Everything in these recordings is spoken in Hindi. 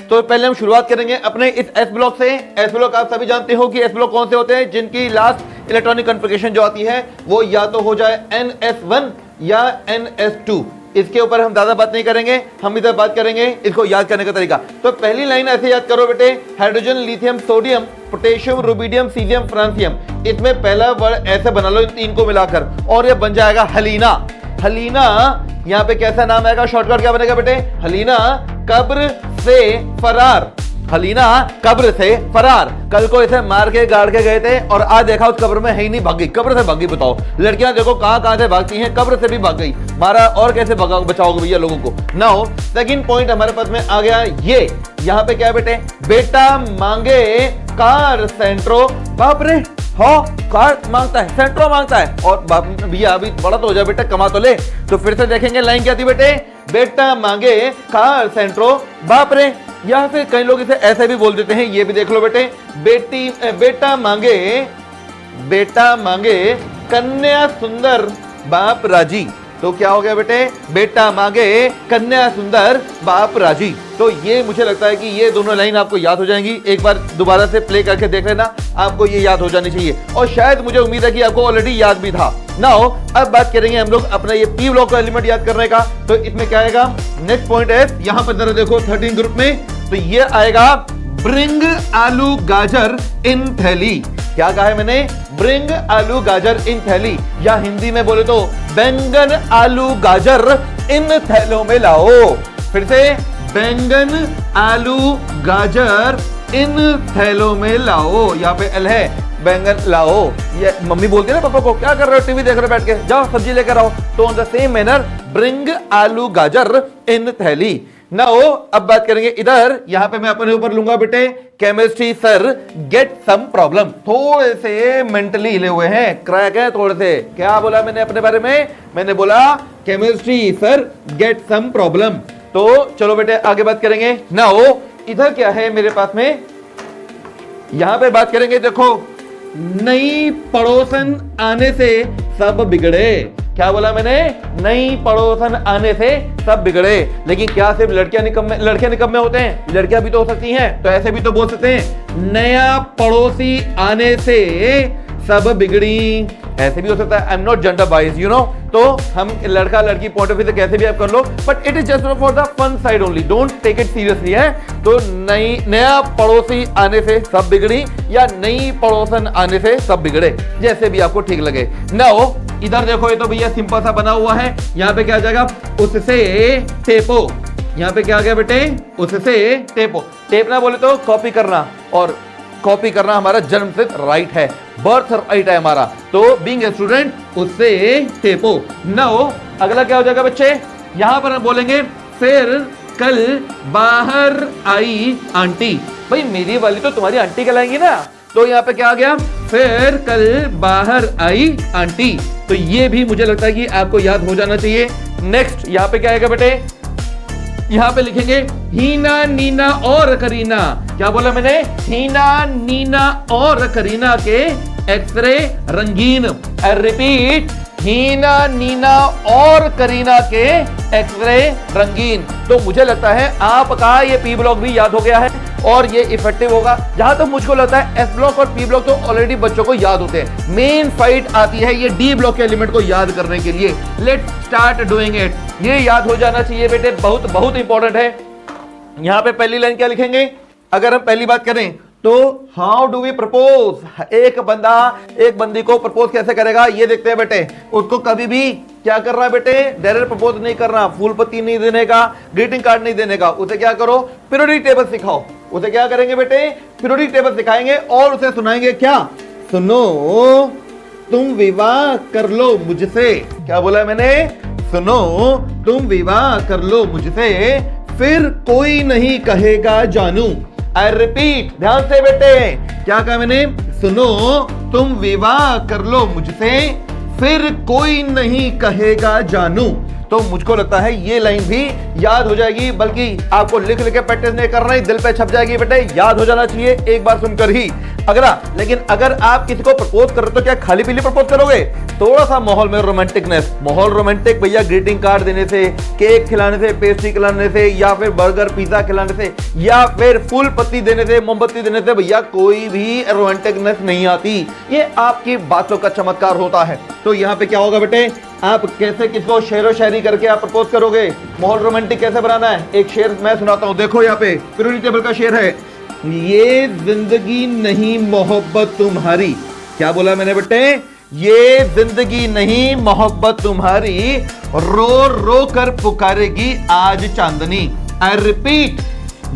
तो पहले हम शुरुआत करेंगे अपने इस एस ब्लॉक से। एस ब्लॉक आप सभी जानते हो कि एस ब्लॉक कौन से होते हैं, जिनकी लास्ट इलेक्ट्रॉनिक कॉन्फ़िगरेशन जो आती है वो या तो हो जाए NS1 या NS2। इसके ऊपर हम ज्यादा बात नहीं करेंगे, हम इधर बात करेंगे इसको याद करने का तरीका। तो पहली लाइन ऐसे याद करो बेटे, hydrogen, lithium, sodium, potassium, rubidium, caesium, francium. इसमें पहला वर्ड ऐसे बना लो इन तीन को मिलाकर और ये बन जाएगा हलीना। हलीना यहाँ पे कैसा नाम आएगा, शॉर्टकट क्या बनेगा बेटे, हलीना कब्र से फरार। हलीना कब्र से फरार, कल को इसे मार के गाड़ के गए थे और आज देखा उस कब्र में है ही नहीं, भाग गई, कब्र से भाग गई। बताओ लड़कियां देखो कहां से भागती हैं, कब्र से भी भाग गई, मारा और कैसे बचाओगे भैया लोगों को। नाउ सेकंड पॉइंट हमारे पास में आ गया ये, यहाँ पे क्या है बेटे, बेटा मांगे कार सेंट्रो। बाप रे, हाँ कार मांगता है, सेंट्रो मांगता है, और भैया अभी बड़ा तो हो जाए बेटा, कमा तो ले। तो फिर से देखेंगे लाइन क्या थी बेटे, बेटा मांगे कार सेंट्रो, बाप रे। या फिर कई लोग इसे ऐसे भी बोल देते हैं, ये भी देख लो बेटे, बेटा मांगे कन्या सुंदर बाप राजी। तो क्या हो गया बेटे, बेटा मांगे कन्या सुंदर बाप राजी। तो ये मुझे लगता है कि ये दोनों लाइन आपको याद हो जाएंगी, एक बार दोबारा से प्ले करके देख लेना, आपको ये याद हो जानी चाहिए, और शायद मुझे उम्मीद है कि आपको ऑलरेडी याद भी था। नाउ अब बात करेंगे हम लोग अपना ये पी ब्लॉक का एलिमेंट याद करने का। तो इसमें क्या आएगा, नेक्स्ट पॉइंट है यहाँ पर जरा देखो 13 ग्रुप में, तो ये आएगा ब्रिंग आलू गाजर इन थैली। क्या कहा है मैंने, ब्रिंग आलू गाजर इन थैली, या हिंदी में बोले तो बैंगन आलू गाजर इन थैलों में लाओ। फिर से, बैंगन आलू गाजर इन थैलों में लाओ, यहाँ पे एल है, बैंगन लाओ। ये मम्मी बोलती है ना पापा को, क्या कर रहे हो, टीवी देख रहे हो बैठ के, जाओ सब्जी लेकर आओ। तो on the same manner bring आलू गाजर इन थैली। नाउ अब बात करेंगे इधर, यहां पे मैं अपने ऊपर लूंगा बेटे chemistry sir get some problem. थोड़े से मेंटली हिले हुए हैं, क्रैक है थोड़े से। क्या बोला मैंने अपने बारे में, मैंने बोला chemistry sir get some problem. तो चलो बेटे आगे बात करेंगे। नाउ इधर क्या है मेरे पास में, यहां पे बात करेंगे, देखो नई पड़ोसन आने से सब बिगड़े। क्या बोला मैंने, नई पड़ोसन आने से सब बिगड़े। लेकिन क्या सिर्फ लड़के निकम्मे होते हैं, लड़कियां भी तो हो सकती हैं, तो ऐसे भी तो बोल सकते हैं, नया पड़ोसी आने से सब बिगड़ी, ऐसे भी हो सकता है। I am not gender biased, you know, तो हम लड़का लड़की पॉइंट ऑफ व्यू से कैसे भी आप कर लो, but it is just for the fun side only, don't take it seriously है। तो नया पड़ोसी आने से सब बिगड़ी, या नई पड़ोसन आने से सब बिगड़े, जैसे भी आपको ठीक लगे। नाउ इधर देखो, ये तो भैया सिंपल सा बना हुआ है, यहाँ पे क्या आ जाएगा, उससे टेपो। यहाँ पे क्या आ गया बेटे, उससे टेपो। टेपना बोले तो कॉपी करना, और कॉपी करना हमारा जन्मसिद्ध राइट है, बर्थ राइट है हमारा। तो बीइंग ए स्टूडेंट उससे टेपो। नाउ अगला क्या हो जाएगा बच्चे, यहां पर हम बोलेंगे फिर कल बाहर आई आंटी। भाई मेरी वाली तो तुम्हारी आंटी कहलाएंगी ना, तो यहाँ पे क्या आ गया, फिर कल बाहर आई आंटी। तो ये भी मुझे लगता है कि आपको याद हो जाना चाहिए। नेक्स्ट यहाँ पे क्या आएगा बेटे, यहाँ पे लिखेंगे हीना, नीना और करीना। क्या बोला मैंने, हीना, नीना और करीना के एक्सरे रंगीन। आई रिपीट, हीना, नीना और करीना के एक्सरे रंगीन। तो मुझे लगता है आपका ये पी ब्लॉक भी याद हो गया है और ये इफेक्टिव होगा। जहां तक मुझको लगता है एस ब्लॉक और पी ब्लॉक तो ऑलरेडी बच्चों को याद होते हैं, मेन फाइट आती है ये डी ब्लॉक के एलिमेंट को याद करने के लिए। Let's start doing it. ये याद हो जाना चाहिए बेटे, बहुत बहुत इंपॉर्टेंट है। यहां पे पहली लाइन क्या लिखेंगे, अगर हम पहली बात करें तो हाउ डू वी प्रपोज। एक बंदा एक बंदी को प्रपोज कैसे करेगा ये देखते हैं बेटे। उसको कभी भी क्या कर रहा है बेटे, डायरेक्ट प्रपोज नहीं करना, फूल पत्ती नहीं देने का, ग्रीटिंग कार्ड नहीं देने का। उसे क्या करो, पीरियोडिक टेबल सिखाओ। उसे क्या करेंगे बेटे, पीरियोडिक टेबल सिखाएंगे और उसे सुनाएंगे क्या, सुनो तुम विवाह कर लो मुझसे। क्या बोला मैंने, सुनो तुम विवाह कर लो मुझसे, फिर कोई नहीं कहेगा जानू। आई रिपीट, ध्यान से बेटे, क्या कहा मैंने, सुनो तुम विवाह कर लो मुझसे, फिर कोई नहीं कहेगा जानू। तो मुझको लगता है ये लाइन भी याद हो जाएगी, बल्कि आपको लिख लिख के प्रैक्टिस नहीं करना है, दिल पे छप जाएगी बेटे, याद हो जाना चाहिए एक बार सुनकर ही। अगला, लेकिन अगर आप किसी को प्रपोज कर रहे हो तो क्या खाली पीली प्रपोज करोगे? थोड़ा सा माहौल में रोमांटिकनेस, माहौल रोमांटिक भैया, ग्रीटिंग कार्ड देने से, केक खिलाने से, पेस्ट्री खिलाने से, या फिर बर्गर पिज्जा खिलाने से, या फिर फूल पत्ती देने से, मोमबत्ती देने से भैया कोई भी रोमांटिकनेस नहीं आती। ये आपकी बातों का चमत्कार होता है। तो यहाँ पे क्या होगा बेटे, आप कैसे किसको शेरो शायरी करके आप प्रपोज करोगे, माहौल रोमांटिक कैसे बनाना है? एक शेर मैं सुनाता हूं, देखो यहाँ पे पीरियोडिक टेबल का शेर है, ये जिंदगी नहीं मोहब्बत तुम्हारी। क्या बोला मैंने बेटे? ये जिंदगी नहीं मोहब्बत तुम्हारी, रो रो कर पुकारेगी आज चांदनी। आई रिपीट,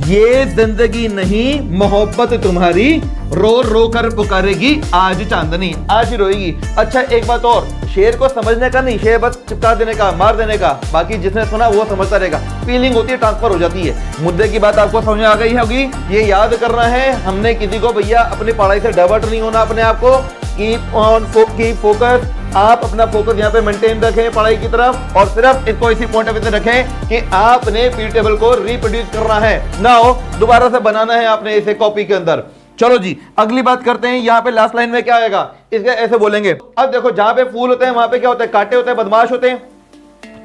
ये जिंदगी नहीं मोहब्बत तुम्हारी, रो रो कर पुकारेगी आज चांदनी, आज ही रोएगी। अच्छा एक बात और, शेर को समझने का नहीं, शेर बस चिपका देने का, मार देने का, बाकी जिसने सुना वो समझता रहेगा। फीलिंग होती है, ट्रांसफर हो जाती है। मुद्दे की बात आपको समझ में आ गई होगी। ये याद करना है, हमने किसी को भैया अपनी पढ़ाई से डाइवर्ट नहीं होना, अपने आप को कीप ऑन कीप फोकस, आप अपना फोकस यहाँ पे मेंटेन रखें पढ़ाई की तरफ, और सिर्फ इसको इसी पॉइंट ऑफ व्यू से रखें कि आपने पीरियड टेबल को रिप्रोड्यूस करना है ना, हो दोबारा से बनाना है आपने इसे कॉपी के अंदर। चलो जी अगली बात करते हैं। यहाँ पे लास्ट लाइन में क्या आएगा, इसके ऐसे बोलेंगे। अब देखो जहां पे फूल होते हैं वहां पे क्या होता है, कांटे होते हैं, बदमाश होते हैं।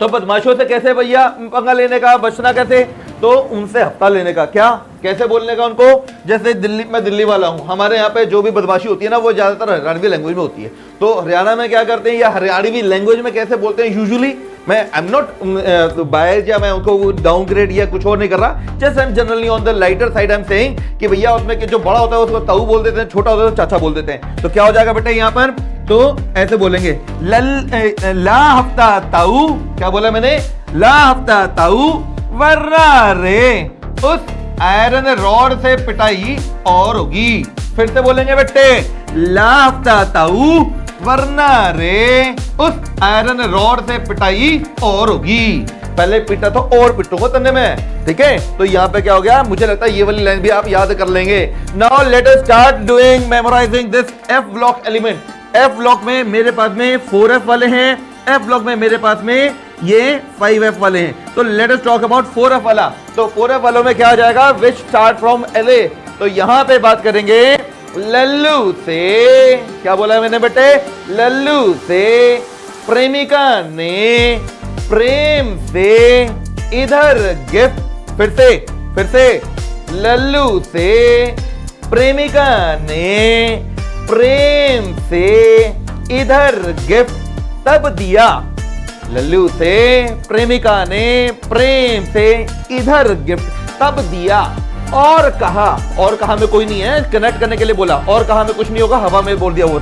तो बदमाशों से कैसे भैया पंगा लेने का, बचना कैसे? तो उनसे हफ्ता लेने का। क्या कैसे बोलने का उनको? जैसे दिल्ली, मैं दिल्ली वाला हूं, हमारे यहाँ पे जो भी बदमाशी होती है ना वो ज्यादातर हरियाणवी लैंग्वेज में होती है। तो हरियाणा में क्या करते हैं, या हरियाणवी लैंग्वेज में कैसे बोलते हैं यूजुअली, मैं आई एम नॉट बायस या मैं उनको डाउनग्रेड या कुछ और नहीं कर रहा, just I am generally on the lighter side I am saying कि भैया उसमें जो बड़ा होता है उसको ताऊ बोल देते हैं, छोटा होता है तो चाचा बोल देते हैं। तो क्या हो जाएगा बेटा यहाँ पर, तो ऐसे बोलेंगे ला हफ्ता ताऊ। क्या बोला मैंने? ला हफ्ता ताऊ, वर्रा रे उस आयरन रॉड से पिटाई और होगी। फिर से बोलेंगे बेटे, ला हफ्ता ताऊ, वरना रे उस आयरन रॉड से पिटाई और होगी। पहले पीटा तो और पिटूंगा तन्ने में, ठीक है? तो यहाँ पे क्या हो गया, मुझे लगता है ये वाली लाइन भी आप याद कर लेंगे। Now let us start doing memorising this F block element. F block में मेरे पास में 4F वाले हैं, एफ ब्लॉक में मेरे पास में ये 5F वाले हैं। तो let us talk about 4F वाला। तो 4F वालों में क्या आ जाएगा, विच स्टार्ट फ्रॉम LA। तो यहां पे बात करेंगे लल्लू से। क्या बोला मैंने बेटे? लल्लू से प्रेमिका ने प्रेम से इधर गिफ्ट। फिर से लल्लू से प्रेमिका ने प्रेम से इधर गिफ्ट तब दिया। लल्लू से प्रेमिका ने प्रेम से इधर गिफ्ट तब दिया, और कहा में कोई नहीं है, कनेक्ट करने के लिए बोला, और कहा में कुछ नहीं होगा, हवा में बोल दिया वो।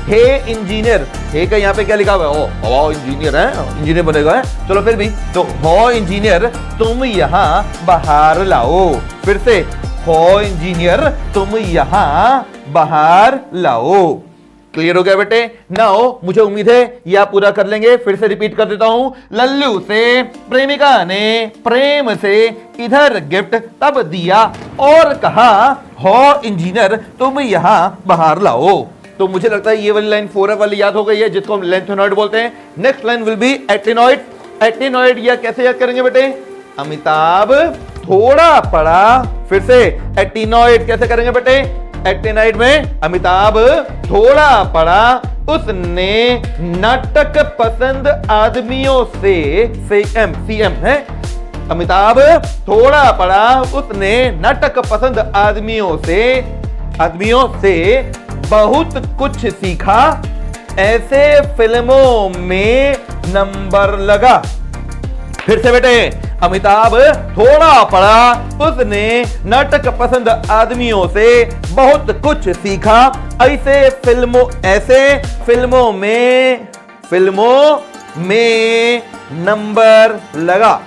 हे इंजीनियर, हे का यहाँ पे क्या लिखा हुआ है? ओ हवा इंजीनियर है, इंजीनियर बनेगा है। चलो फिर भी, तो हो इंजीनियर तुम यहाँ बाहर लाओ। फिर से, हो इंजीनियर तुम यहाँ बाहर लाओ। क्लियर हो गया बेटे? नाउ मुझे उम्मीद है ये आप पूरा कर लेंगे। फिर से रिपीट कर देता हूं, लल्लू से प्रेमिका ने प्रेम से इधर गिफ्ट तब दिया, और कहा हो इंजीनियर तुम यहां बाहर लाओ। तो मुझे लगता है ये वाली लाइन 4F वाली याद हो गई है, जिसको हम लेंथेनॉइड बोलते हैं। Next line will be actinoid. Actinoid या कैसे याद करेंगे बेटे? अमिताभ थोड़ा पढ़ा। फिर से एक्टिनॉइड कैसे करेंगे बेटे? एक्टिनॉइड में अमिताभ थोड़ा पढ़ा, उसने नाटक पसंद आदमियों से CM है। अमिताभ थोड़ा पढ़ा, उसने नाटक पसंद आदमियों से बहुत कुछ सीखा, ऐसे फिल्मों में नंबर लगा। फिर से बेटे, अमिताभ थोड़ा पढ़ा, उसने नाटक पसंद आदमियों से बहुत कुछ सीखा, ऐसे फिल्मों में नंबर लगा।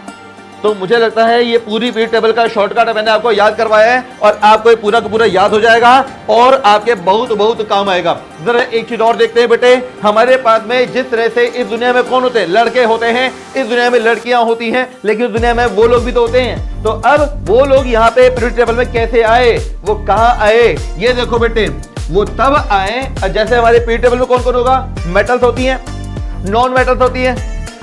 तो मुझे लगता है ये पूरी पीरियड टेबल का शॉर्टकट मैंने आपको याद करवाया है, और आपको ये पूरा का पूरा याद हो जाएगा और आपके बहुत काम आएगा। जरा एक चीज और देखते हैं बेटे, हमारे पास में जिस तरह से इस दुनिया में कौन होते हैं? लड़के होते हैं, इस दुनिया में लड़कियां होती हैं, लेकिन इस दुनिया में वो लोग भी तो होते हैं। तो अब वो लोग यहाँ पे पीरियड टेबल में कैसे आए, वो कहाँ आए? ये देखो बेटे, वो तब आए जैसे हमारे पीरियड टेबल में कौन कौन होगा? मेटल्स होती हैं, नॉन मेटल्स होती है,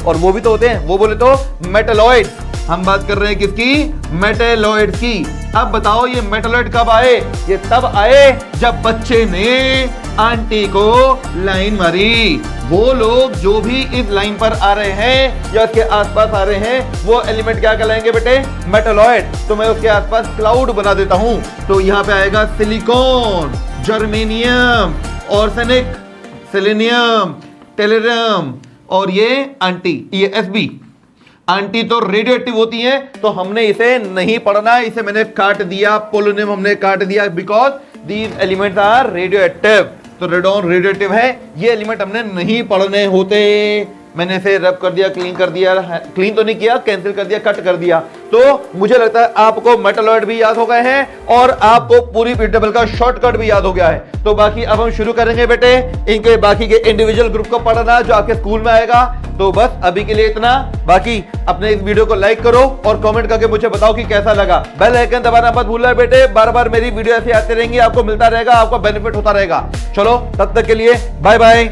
और वो भी तो होते हैं, वो बोले तो मेटलॉइड। हम बात कर रहे हैं किसकी? मेटलॉइड की। अब बताओ ये मेटलॉइड कब आए? ये तब आए जब बच्चे ने आंटी को लाइन मारी। वो लोग जो भी इस लाइन पर आ रहे हैं या उसके आसपास आ रहे हैं वो एलिमेंट क्या कहलाएंगे बेटे? मेटलॉइड। तो मैं उसके आसपास क्लाउड बना देता हूं, तो यहां पे आएगा silicon, germanium, arsenic, selenium, tellurium और ये आंटी, ये Sb। आंटी तो रेडियोएक्टिव होती है, तो हमने इसे नहीं पढ़ना, इसे मैंने काट दिया, पोलोनियम हमने काट दिया, because these elements are radioactive. तो रेडॉन रेडियोएक्टिव है, ये एलिमेंट हमने नहीं पढ़ने होते। मैंने इसे रब कर दिया, क्लीन कर दिया, क्लीन तो नहीं किया, कैंसिल कर दिया, कट कर दिया। तो मुझे लगता है आपको मेटलॉइड भी याद हो गए हैं और आपको पूरी टेबल का शॉर्टकट भी याद हो गया है। तो बाकी अब हम शुरू करेंगे बेटे इनके बाकी के इंडिविजुअल ग्रुप को पढ़ना जो आपके स्कूल में आएगा। तो बस अभी के लिए इतना। बाकी अपने इस वीडियो को लाइक करो और कमेंट करके मुझे बताओ कि कैसा लगा। बेल आइकन दबाना मत भूलना बेटे, बार बार मेरी वीडियो ऐसे आते रहेंगे, आपको मिलता रहेगा, आपको बेनिफिट होता रहेगा। चलो तब तक के लिए बाय बाय।